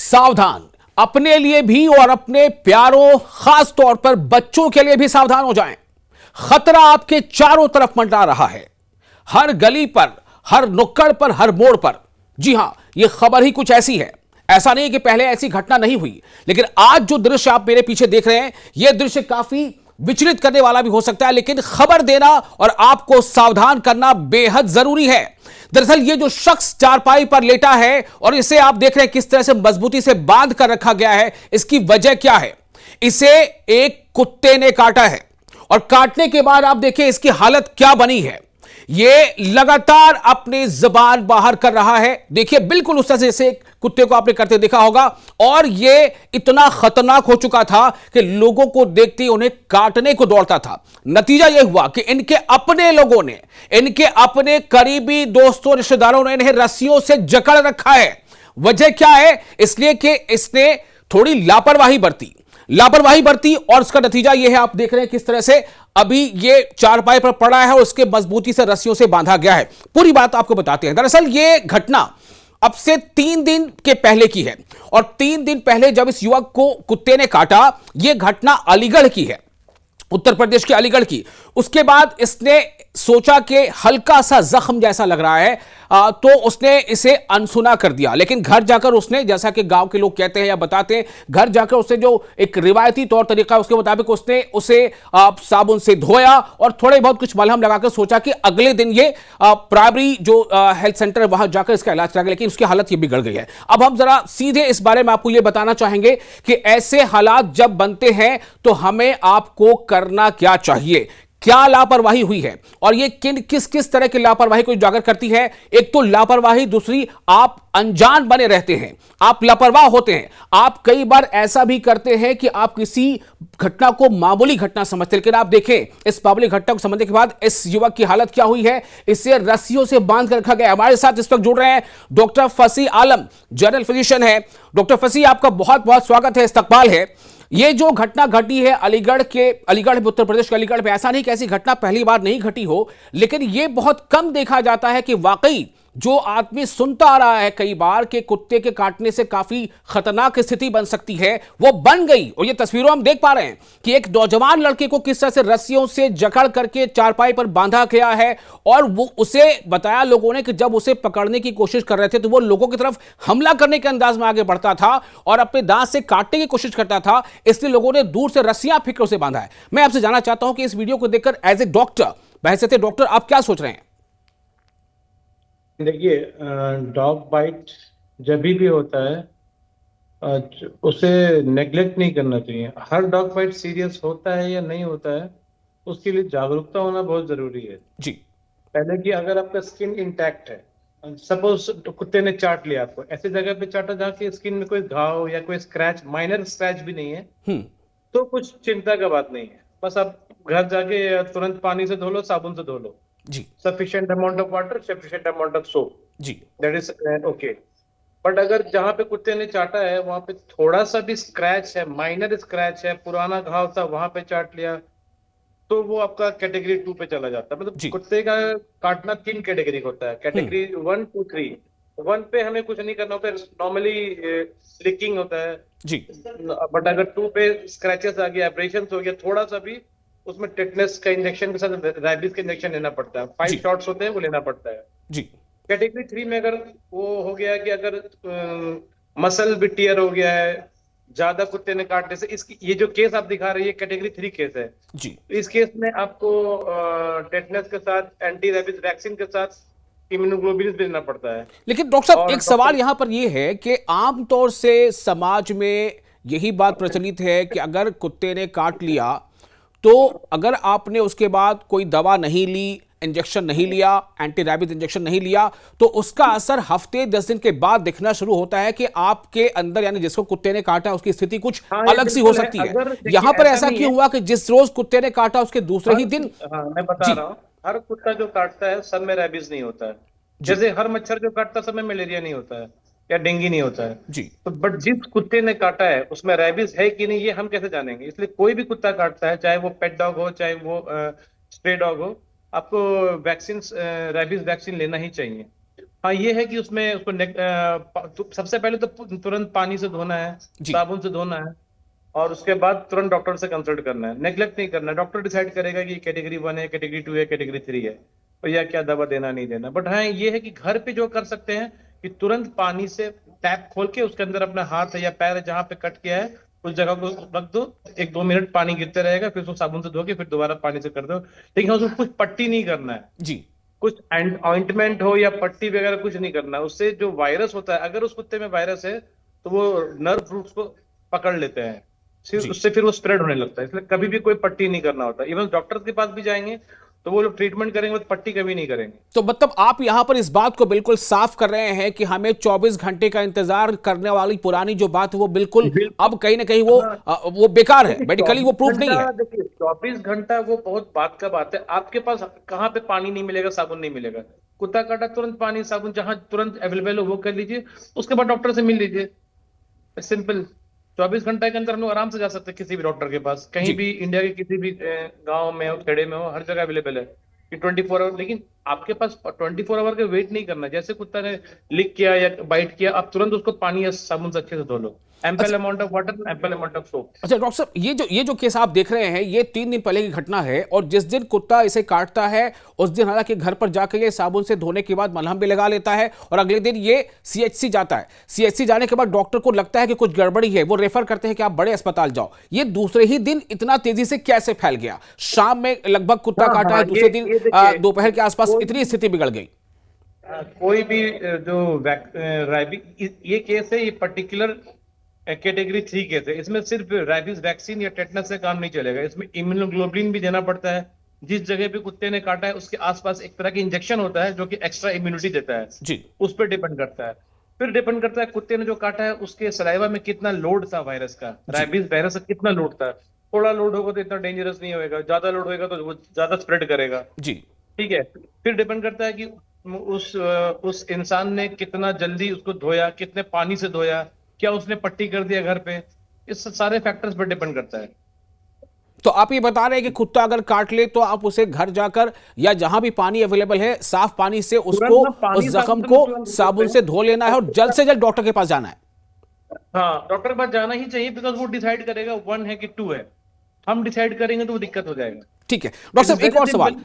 सावधान, अपने लिए भी और अपने प्यारों, खास तौर पर बच्चों के लिए भी सावधान हो जाएं। खतरा आपके चारों तरफ मंडरा रहा है, हर गली पर, हर नुक्कड़ पर, हर मोड़ पर। जी हां, यह खबर ही कुछ ऐसी है। ऐसा नहीं कि पहले ऐसी घटना नहीं हुई, लेकिन आज जो दृश्य आप मेरे पीछे देख रहे हैं, यह दृश्य काफी विचलित करने वाला भी हो सकता है, लेकिन खबर देना और आपको सावधान करना बेहद जरूरी है। दरअसल ये जो शख्स चारपाई पर लेटा है और इसे आप देख रहे हैं किस तरह से मजबूती से बांध कर रखा गया है, इसकी वजह क्या है? इसे एक कुत्ते ने काटा है और काटने के बाद आप देखिए इसकी हालत क्या बनी है। ये लगातार अपनी जुबान बाहर कर रहा है, देखिए बिल्कुल उस तरह से जैसे कुत्ते को आपने करते देखा होगा। और ये इतना खतरनाक हो चुका था कि लोगों को देखते ही उन्हें काटने को दौड़ता था। नतीजा यह हुआ कि इनके अपने लोगों ने, इनके अपने करीबी दोस्तों, रिश्तेदारों ने इन्हें रस्सियों से जकड़ रखा है। वजह क्या है? इसलिए कि इसने थोड़ी लापरवाही बरती और उसका नतीजा यह है, आप देख रहे हैं किस तरह से अभी ये चारपाई पर पड़ा है और उसके मजबूती से रस्सियों से बांधा गया है। पूरी बात आपको बताते हैं। दरअसल ये घटना अब से 3 दिन के पहले की है और 3 दिन पहले जब इस युवक को कुत्ते ने काटा, यह घटना अलीगढ़ की है, उत्तर प्रदेश के अलीगढ़ की। उसके बाद इसने सोचा कि हल्का सा जख्म जैसा लग रहा है, तो उसने इसे अनसुना कर दिया। लेकिन घर जाकर उसने, जैसा कि गांव के लोग कहते हैं या बताते हैं, घर जाकर उसने जो एक रिवायती तौर तरीका है उसके मुताबिक उसने उसे साबुन से धोया और थोड़े बहुत कुछ मलहम लगाकर सोचा कि अगले दिन ये प्राइमरी जो हेल्थ सेंटर है वहां जाकर इसका इलाज कराएंगे। लेकिन उसकी हालत ये बिगड़ गई है। अब हम जरा सीधे इस बारे में आपको ये बताना चाहेंगे कि ऐसे हालात जब बनते हैं तो हमें आपको करना क्या चाहिए, क्या लापरवाही हुई है और ये किस किस तरह की लापरवाही को उजागर करती है। एक तो लापरवाही, दूसरी आप अनजान बने रहते हैं, आप लापरवाह होते हैं। आप कई बार ऐसा भी करते हैं कि आप किसी घटना को मामूली घटना समझते हैं, लेकिन आप देखें इस मामूली घटना को समझने के बाद इस युवक की हालत क्या हुई है। इसे रस्सियों से बांध कर रखा गया। हमारे साथ इस वक्त जुड़ रहे हैं डॉक्टर फसी आलम, जनरल फिजिशियन है। डॉक्टर फसी, आपका बहुत बहुत स्वागत है, इस्तकबाल है। ये जो घटना घटी है अलीगढ़ में, उत्तर प्रदेश के अलीगढ़ में, ऐसा नहीं कि ऐसी घटना पहली बार नहीं घटी हो, लेकिन ये बहुत कम देखा जाता है कि वाकई जो आदमी सुनता आ रहा है कई बार कि कुत्ते के काटने से काफी खतरनाक स्थिति बन सकती है, वो बन गई। और ये तस्वीरों हम देख पा रहे हैं कि एक नौजवान लड़के को किस तरह से रस्सियों से जकड़ करके चारपाई पर बांधा गया है और वो उसे बताया लोगों ने कि जब उसे पकड़ने की कोशिश कर रहे थे तो वो लोगों की तरफ हमला करने के अंदाज में आगे बढ़ता था और अपने दांत से काटने की कोशिश करता था, इसलिए लोगों ने दूर से रस्सियां फेंक कर उसे बांधा है। मैं आपसे जानना चाहता हूं कि इस वीडियो को देखकर एज ए डॉक्टर, बहैसियत डॉक्टर, आप क्या सोच रहे हैं? देखिए, डॉग बाइट जब भी होता है उसे नेग्लेक्ट नहीं करना चाहिए। हर डॉग बाइट सीरियस होता है या नहीं होता है, उसके लिए जागरूकता होना बहुत जरूरी है जी। पहले कि अगर आपका स्किन इंटैक्ट है, सपोज कुत्ते ने चाट लिया आपको, ऐसी जगह पे चाटा जहाँ की स्किन में कोई घाव या कोई स्क्रैच, माइनर स्क्रैच भी नहीं है, तो कुछ चिंता का बात नहीं है। बस आप घर जाके तुरंत पानी से धो लो, साबुन से धो लो। जी। Sufficient amount of water, sufficient amount of soap, जी, दैट इज ओके। बट अगर जहां पे कुत्ते ने चाटा है वहां पे थोड़ा सा भी स्क्रैच है, माइनर स्क्रैच है, पुराना घाव था वहां पे चाट लिया, तो वो आपका कैटेगरी 2 पे चला जाता है। मतलब कुत्ते का काटना 3 कैटेगरी होता है, कैटेगरी 1, 2, 3। 1 पे हमें कुछ नहीं करना होता है, नॉर्मली लिकिंग होता है जी। बट अगर 2 पे स्क्रैचेस आ गया, एब्रेशंस हो गया थोड़ा सा भी, उसमें टेटनस का इंजेक्शन के साथ रैबिस का इंजेक्शन लेना पड़ता है। 5 शॉट्स होते हैं, वो लेना पड़ता है जी। कैटेगरी 3 में अगर वो हो गया कि अगर मसल भी टियर हो गया है ज्यादा कुत्ते ने काटने से, इसकी ये जो केस आप दिखा रहे हैं ये कैटेगरी 3 केस है जी। इस केस में आपको टेटनस के साथ, एंटी रैबिस वैक्सीन के साथ इम्यूनोग्लोबिन भी देना पड़ता है। लेकिन डॉक्टर साहब, एक सवाल यहां पर यह है कि आमतौर से समाज में यही बात प्रचलित है कि अगर कुत्ते ने काट लिया तो अगर आपने उसके बाद कोई दवा नहीं ली, इंजेक्शन नहीं लिया, एंटी रैबिस इंजेक्शन नहीं लिया, तो उसका असर हफ्ते 10 दिन के बाद दिखना शुरू होता है कि आपके अंदर, यानी जिसको कुत्ते ने काटा उसकी स्थिति कुछ अलग सी हो सकती है। यहां पर ऐसा क्यों हुआ कि जिस रोज कुत्ते ने काटा उसके दूसरे ही दिन? मैं बता रहा हूं, हर कुत्ता जो काटता है सब में रैबिस नहीं होता है। जैसे हर मच्छर जो काटता है सब में मलेरिया नहीं होता है या डेंगू नहीं होता है जी। तो बट जिस कुत्ते ने काटा है उसमें रैबिस है कि नहीं ये हम कैसे जानेंगे? इसलिए कोई भी कुत्ता काटता है, चाहे वो पेट डॉग हो चाहे वो स्ट्रे डॉग हो, आपको वैक्सीन, रैबिस वैक्सीन लेना ही चाहिए। हाँ, ये है कि उसमें उसको तो सबसे पहले तो तुरंत पानी से धोना है, जी। साबुन से धोना है, और उसके बाद तुरंत डॉक्टर से कंसल्ट करना है। नेग्लेक्ट नहीं करना है। डॉक्टर डिसाइड करेगा कि कैटेगरी 1 है, कैटेगरी 2 है, कैटेगरी 3 है, और या क्या दवा देना नहीं देना। बट हाँ, ये है कि घर पे जो कर सकते हैं कि तुरंत पानी से टैप खोल के उसके अंदर अपना हाथ है या पैर है जहां पे कट किया है उस जगह को रख दो, 1-2 मिनट पानी गिरते रहेगा, फिर उसको साबुन से धो के फिर दोबारा पानी से कर दो। लेकिन उसको कुछ पट्टी नहीं करना है, जी। कुछ ऑइंटमेंट हो या पट्टी वगैरह कुछ नहीं करना। उससे जो वायरस होता है, अगर उस कुत्ते में वायरस है तो वो नर्व रूट्स को पकड़ लेते हैं, फिर जी। उससे फिर वो स्प्रेड होने लगता है। इसलिए कभी भी कोई पट्टी नहीं करना होता। इवन डॉक्टर के पास भी जाएंगे तो वो लोग ट्रीटमेंट करेंगे तो पट्टी कभी नहीं करेंगे। तो मतलब आप यहां पर इस बात को बिल्कुल साफ कर रहे हैं कि हमें 24 घंटे का इंतजार करने वाली पुरानी जो बात है वो बिल्कुल बिल्कुल। अब कहीं ना कहीं वो बेकार है, देखिए, मेडिकली वो 24 प्रूफ नहीं घंटा है। देखिए 24 घंटा वो बहुत बात का बात है। आपके पास कहाँ पे पानी नहीं मिलेगा, साबुन नहीं मिलेगा? कुत्ता काटा, तुरंत पानी साबुन जहां तुरंत अवेलेबल हो वो कर लीजिए, उसके बाद डॉक्टर से मिल लीजिए। सिंपल। 24 घंटे के अंदर हम लोग आराम से जा सकते हैं किसी भी डॉक्टर के पास, कहीं जी। भी इंडिया के किसी भी गांव में हो, खेड़े में हो, हर जगह अवेलेबल है कि 24 आवर। लेकिन आपके पास 24 आवर का वेट नहीं करना। जैसे कुत्ता ने लिक किया या बाइट किया, आप तुरंत उसको पानी या साबुन से अच्छे से धो लो। एम्पल अच्छा। Amount of water, ample amount of soap. अच्छा डॉक्टर साहब, ये जो केस आप देख रहे हैं ये 3 दिन पहले की घटना है, और जिस दिन कुत्ता इसे काटता है उस दिन हालांकि घर पर जाकर ये साबुन से धोने के बाद मलहम भी लगा लेता है, और अगले दिन ये सीएचसी जाता है। सीएचसी जाने के बाद डॉक्टर को लगता है कि कुछ गड़बड़ी है, वो रेफर करते हैं कि आप बड़े अस्पताल जाओ। ये दूसरे ही दिन इतना तेजी से कैसे फैल गया? शाम में लगभग कुत्ता हाँ काटा हाँ, है, दूसरे दिन ये देखिए, दोपहर के आसपास कोई इतनी स्थिति बिगड़ गई। कोई भी जो रैबी ये केस है, ये पर्टिकुलर कैटेगरी 3 केस है। इसमें सिर्फ रैबीज वैक्सीन या टेटनस से काम नहीं चलेगा, इसमें इम्यूनोग्लोबुलिन भी देना पड़ता है। जिस जगह पे कुत्ते ने काटा है उसके आसपास एक तरह की इंजेक्शन होता है जो कि एक्स्ट्रा इम्यूनिटी देता है। जी। उस पर डिपेंड करता है। फिर डिपेंड करता है कुत्ते ने जो काटा है उसके सलाइवा में कितना लोड था वायरस का, जी। रैबीज वायरस का कितना लोड था। थोड़ा लोड होगा तो इतना डेंजरस नहीं होगा, ज्यादा लोड होगा तो वो ज्यादा स्प्रेड करेगा। जी। ठीक है। फिर डिपेंड करता है कि उस इंसान ने कितना जल्दी उसको धोया, कितने पानी से धोया, क्या उसने पट्टी कर दिया घर पे। इस सारे फैक्टर्स पर डिपेंड करता है। तो आप ये बता रहे हैं कि कुत्ता अगर काट ले तो आप उसे घर जाकर या जहां भी पानी अवेलेबल है साफ पानी से उसको, तुरंत ना उस पानी जख्म साबुन से को तुरंत धो सकते साबुन से धो लेना है और जल्द से जल्द डॉक्टर के पास जाना है। हाँ, डॉक्टर के पास जाना ही चाहिए, बिकॉज वो डिसाइड करेगा 1 है कि 2 है। हम डिसाइड करेंगे तो वो दिक्कत हो जाएगा। ठीक है डॉक्टर साहब, एक और सवाल।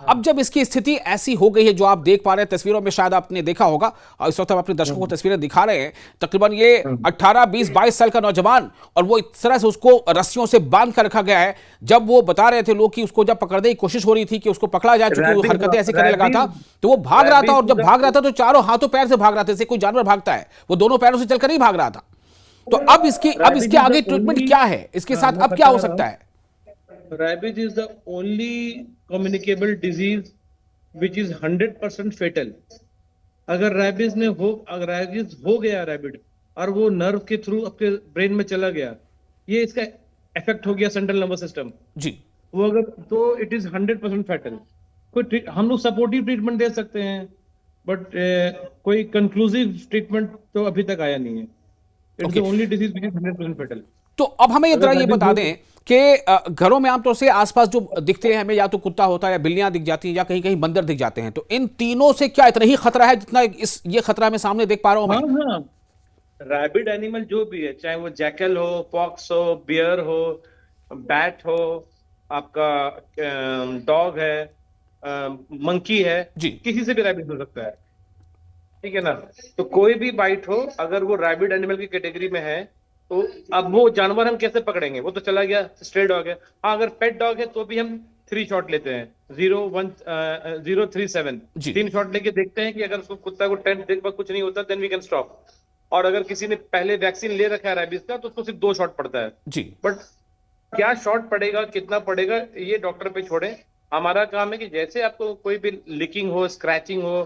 अब जब इसकी स्थिति ऐसी हो गई है जो आप देख पा रहे हैं तस्वीरों में, शायद आपने देखा होगा, और इस वक्त हम अपने दर्शकों को तस्वीरें दिखा रहे हैं, तकरीबन ये 18, 20, 22 साल का नौजवान, और वो इस तरह से उसको रस्सियों से बांध कर रखा गया है। जब वो बता रहे थे लोग कि उसको जब पकड़ने की कोशिश हो रही थी कि उसको पकड़ा जाए, चूंकि वो हरकतें ऐसी करने लगा था, तो वो भाग रहा था, और जब भाग रहा था तो चारों हाथों पैर से भाग रहा था, जैसे कोई जानवर भागता है, वो दोनों पैरों से चलकर ही भाग रहा था। तो अब इसके आगे ट्रीटमेंट क्या है, इसके साथ अब क्या हो सकता है? Rabies is the only communicable disease which is 100% fatal. अगर रैबिज हो गया रैबिड, और वो नर्व के थ्रू आपके ब्रेन में चला गया, ये इसका इफेक्ट हो गया सेंट्रल नर्वस सिस्टम, जी। वो अगर तो इट इज 100% फेटल। हम लोग सपोर्टिव ट्रीटमेंट दे सकते हैं, बट कोई कंक्लूसिव ट्रीटमेंट तो अभी तक आया नहीं है। It's the only disease which is 100% fatal. तो अब हमें ये बता दें कि घरों में आमतौर से आसपास जो दिखते हैं हमें, या तो कुत्ता होता है या बिल्लियां दिख जाती हैं या कहीं कहीं बंदर दिख जाते हैं, तो इन तीनों से क्या इतना ही खतरा है जितना ये खतरा मैं सामने देख पा रहा हूं मैं? हाँ, रैबिड एनिमल जो भी है, चाहे वो जैकल हो, फॉक्स हो, बियर हो, बैट हो, आपका डॉग है, मंकी है, जी। किसी से भी रैबिड हो सकता है। ठीक है ना? तो कोई भी बाइट हो, अगर वो रैबिड एनिमल की कैटेगरी में है, तो अब वो जानवर हम कैसे पकड़ेंगे? वो तो चला गया, स्ट्रे डॉग है। हाँ, अगर पेट डॉग है तो भी हम 3 शॉट लेते हैं, 0, 1, 0, 3, 7, जी। 3 शॉट लेके देखते हैं कि अगर उसको कुत्ता को 10 देख पर कुछ नहीं होता, देन वी कैन स्टॉप। और अगर किसी ने पहले वैक्सीन ले रखा है रैबिस का, तो उसको सिर्फ 2 शॉट पड़ता है। जी। बट क्या शॉट पड़ेगा, कितना पड़ेगा, ये डॉक्टर पे छोड़े। हमारा काम है कि जैसे आपको कोई भी लिकिंग हो, स्क्रैचिंग हो,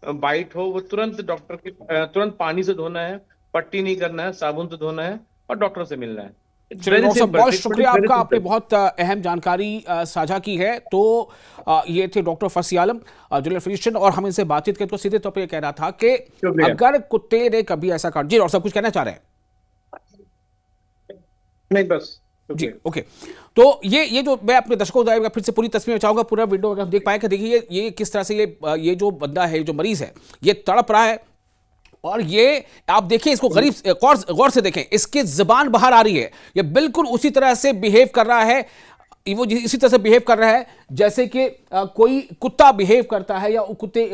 बाइट हो, वो तुरंत तुरंत पानी से धोना है, पट्टी नहीं करना है, साबुन से धोना है, और डॉक्टर से मिलना है। चलिए डॉक्टर साहब, बहुत शुक्रिया आपका, आपने बहुत अहम जानकारी साझा की है। तो ये थे डॉक्टर फसी आलम, जनरल फिजिशियन, और हम इनसे बातचीत करते तो सीधे तौर पर ये कह रहा था कि अगर कुत्ते ने कभी ऐसा काट, जी डॉक्टर साहब कुछ कहना चाह रहे हैं? नहीं, बस जी, ओके। तो ये जो मैं अपने दर्शकों को फिर से पूरी तस्वीर में चाहूंगा, पूरा वीडियो अगर हम देख पाएंगे, देखिए ये किस तरह से ये जो बंदा है, जो मरीज है, ये तड़प रहा है। और ये आप देखिए, इसको गरीब गौर से देखें, इसकी जुबान बाहर आ रही है। ये बिल्कुल उसी तरह से बिहेव कर रहा है, वो इसी तरह से बिहेव कर रहा है जैसे कि कोई कुत्ता बिहेव करता है, या कुत्ते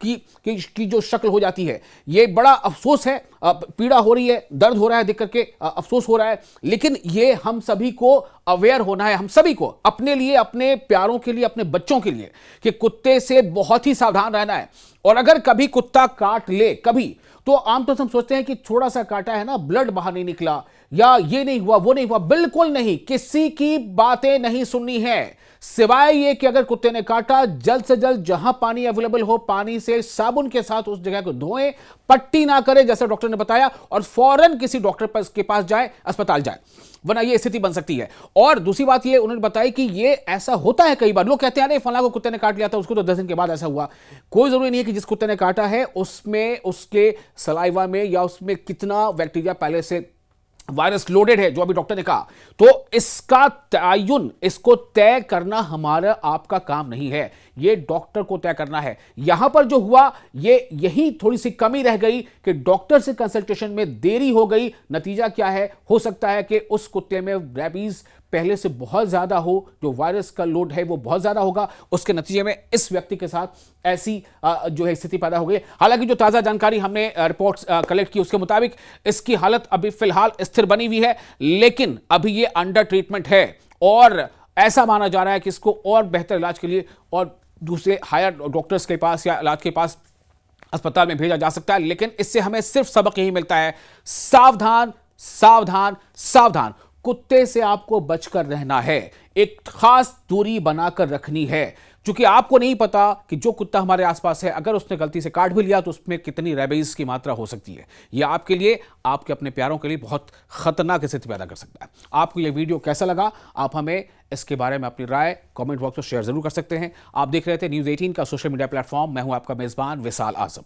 की जो शक्ल हो जाती है। ये बड़ा अफसोस है, पीड़ा हो रही है, दर्द हो रहा है देख करके, अफसोस हो रहा है। लेकिन ये हम सभी को अवेयर होना है, हम सभी को अपने लिए, अपने प्यारों के लिए, अपने बच्चों के लिए, कि कुत्ते से बहुत ही सावधान रहना है। और अगर कभी कुत्ता काट ले कभी, तो आमतौर से हम सोचते हैं कि थोड़ा सा काटा है ना, ब्लड बाहर नहीं निकला, या ये नहीं हुआ, वो नहीं हुआ। बिल्कुल नहीं, किसी की बातें नहीं सुननी है, सिवाय ये कि अगर कुत्ते ने काटा, जल्द से जल्द जहां पानी अवेलेबल हो, पानी से साबुन के साथ उस जगह को धोएं, पट्टी ना करें जैसे डॉक्टर ने बताया, और फौरन किसी डॉक्टर के पास जाए, अस्पताल जाए, वरना ये स्थिति बन सकती है। और दूसरी बात ये उन्होंने बताई कि ये ऐसा होता है कई बार। लोग कहते हैं अरे फलां को कुत्ते ने काट लिया था, उसको तो 10 दिन के बाद ऐसा हुआ। कोई जरूरी नहीं है कि जिस कुत्ते ने काटा है उसमें, उसके सलाइवा में, या उसमें कितना बैक्टीरिया पहले से वायरस लोडेड है, जो अभी डॉक्टर ने कहा। तो इसका तयन, इसको तय करना हमारा आपका काम नहीं है, ये डॉक्टर को तय करना है। यहां पर जो हुआ, यही थोड़ी सी कमी रह गई कि डॉक्टर से कंसल्टेशन में देरी हो गई। नतीजा क्या है, हो सकता है कि उस कुत्ते में रैबीज पहले से बहुत ज्यादा हो, जो वायरस का लोड है वो बहुत ज्यादा होगा, उसके नतीजे में इस व्यक्ति के साथ ऐसी जो है स्थिति पैदा हो गई। हालांकि जो ताजा जानकारी हमने रिपोर्ट्स कलेक्ट की, उसके मुताबिक इसकी हालत अभी फिलहाल स्थिर बनी हुई है, लेकिन अभी ये अंडर ट्रीटमेंट है, और ऐसा माना जा रहा है कि इसको और बेहतर इलाज के लिए और दूसरे हायर डॉक्टर्स के पास या इलाज के पास अस्पताल में भेजा जा सकता है। लेकिन इससे हमें सिर्फ सबक यही मिलता है, सावधान सावधान सावधान। कुत्ते से आपको बचकर रहना है, एक खास दूरी बनाकर रखनी है, क्योंकि आपको नहीं पता कि जो कुत्ता हमारे आसपास है, अगर उसने गलती से काट भी लिया तो उसमें कितनी रेबीज की मात्रा हो सकती है। यह आपके लिए, आपके अपने प्यारों के लिए बहुत खतरनाक स्थिति पैदा कर सकता है। आपको यह वीडियो कैसा लगा, आप हमें इसके बारे में अपनी राय कमेंट बॉक्स में शेयर जरूर कर सकते हैं। आप देख रहे थे न्यूज़ 18 का सोशल मीडिया प्लेटफॉर्म। मैं हूं आपका मेजबान विशाल आजम।